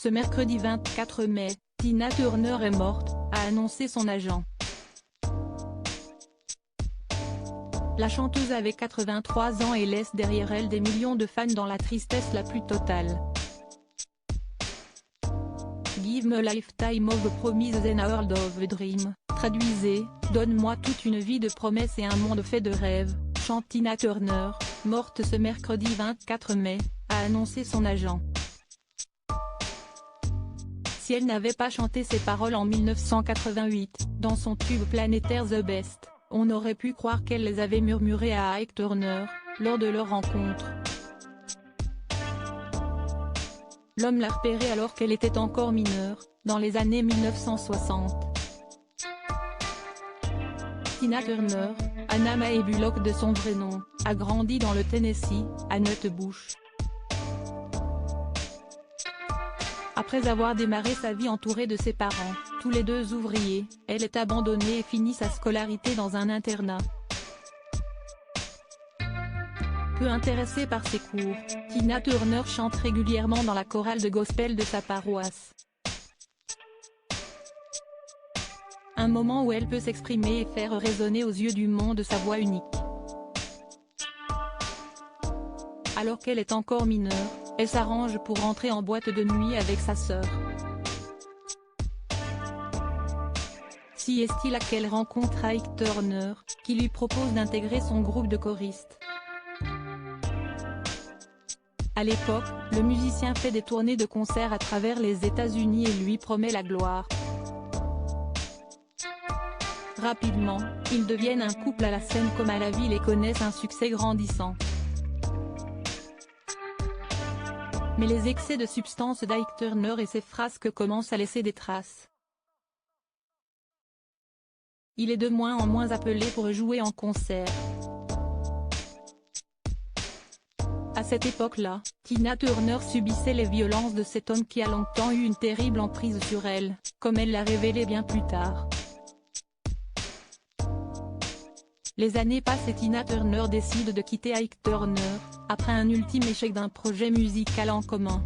Ce mercredi 24 mai, Tina Turner est morte, a annoncé son agent. La chanteuse avait 83 ans et laisse derrière elle des millions de fans dans la tristesse la plus totale. Give me a lifetime of promises and a world of dreams, traduisez, donne-moi toute une vie de promesses et un monde fait de rêves, chante Tina Turner, morte ce mercredi 24 mai, a annoncé son agent. Si elle n'avait pas chanté ces paroles en 1988, dans son tube planétaire The Best, on aurait pu croire qu'elle les avait murmurées à Ike Turner, lors de leur rencontre. L'homme l'a repérée alors qu'elle était encore mineure, dans les années 1960. Tina Turner, Hannah Mae Bullock de son vrai nom, a grandi dans le Tennessee, à Nutbush. Après avoir démarré sa vie entourée de ses parents, tous les deux ouvriers, elle est abandonnée et finit sa scolarité dans un internat. Peu intéressée par ses cours, Tina Turner chante régulièrement dans la chorale de gospel de sa paroisse. Un moment où elle peut s'exprimer et faire résonner aux yeux du monde sa voix unique. Alors qu'elle est encore mineure, elle s'arrange pour rentrer en boîte de nuit avec sa sœur. Si est-il là qu'elle rencontre Ike Turner, qui lui propose d'intégrer son groupe de choristes. À l'époque, le musicien fait des tournées de concerts à travers les États-Unis et lui promet la gloire. Rapidement, ils deviennent un couple à la scène comme à la ville et connaissent un succès grandissant. Mais les excès de substances d'Ike Turner et ses frasques commencent à laisser des traces. Il est de moins en moins appelé pour jouer en concert. À cette époque-là, Tina Turner subissait les violences de cet homme qui a longtemps eu une terrible emprise sur elle, comme elle l'a révélé bien plus tard. Les années passent et Tina Turner décide de quitter Ike Turner, après un ultime échec d'un projet musical en commun.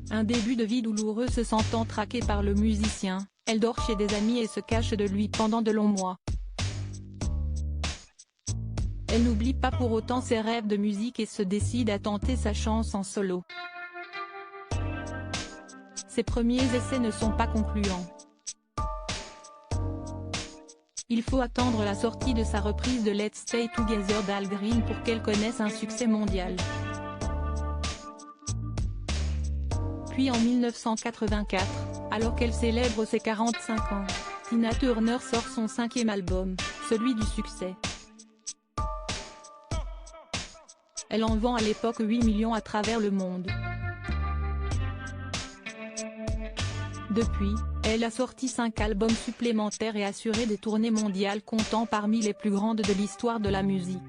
Un début de vie douloureux. Se sentant traquée par le musicien, elle dort chez des amis et se cache de lui pendant de longs mois. Elle n'oublie pas pour autant ses rêves de musique et se décide à tenter sa chance en solo. Ses premiers essais ne sont pas concluants. Il faut attendre la sortie de sa reprise de Let's Stay Together d'Al Green pour qu'elle connaisse un succès mondial. Puis en 1984, alors qu'elle célèbre ses 45 ans, Tina Turner sort son 5e album, celui du succès. Elle en vend à l'époque 8 millions à travers le monde. Depuis, elle a sorti 5 albums supplémentaires et assuré des tournées mondiales comptant parmi les plus grandes de l'histoire de la musique.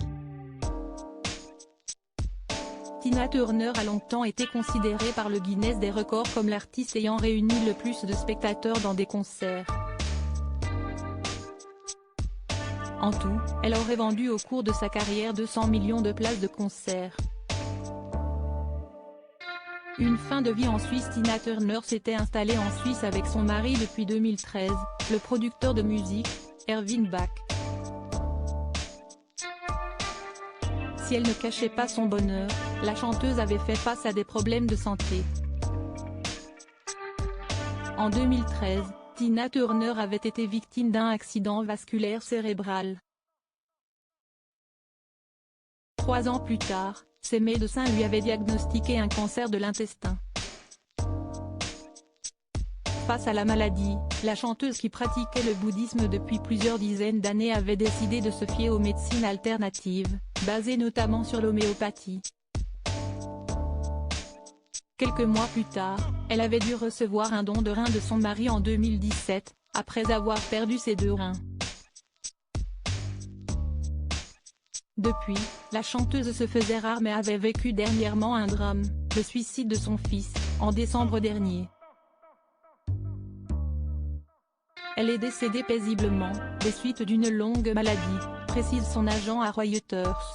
Tina Turner a longtemps été considérée par le Guinness des records comme l'artiste ayant réuni le plus de spectateurs dans des concerts. En tout, elle aurait vendu au cours de sa carrière 200 millions de places de concert. Une fin de vie en Suisse. Tina Turner s'était installée en Suisse avec son mari depuis 2013, le producteur de musique, Erwin Bach. Si elle ne cachait pas son bonheur, la chanteuse avait fait face à des problèmes de santé. En 2013, Tina Turner avait été victime d'un accident vasculaire cérébral. 3 ans plus tard, ses médecins lui avaient diagnostiqué un cancer de l'intestin. Face à la maladie, la chanteuse qui pratiquait le bouddhisme depuis plusieurs dizaines d'années avait décidé de se fier aux médecines alternatives, basées notamment sur l'homéopathie. Quelques mois plus tard, elle avait dû recevoir un don de rein de son mari en 2017, après avoir perdu ses 2 reins. Depuis, la chanteuse se faisait rare mais avait vécu dernièrement un drame, le suicide de son fils, en décembre dernier. Elle est décédée paisiblement, des suites d'une longue maladie, précise son agent à Reuters.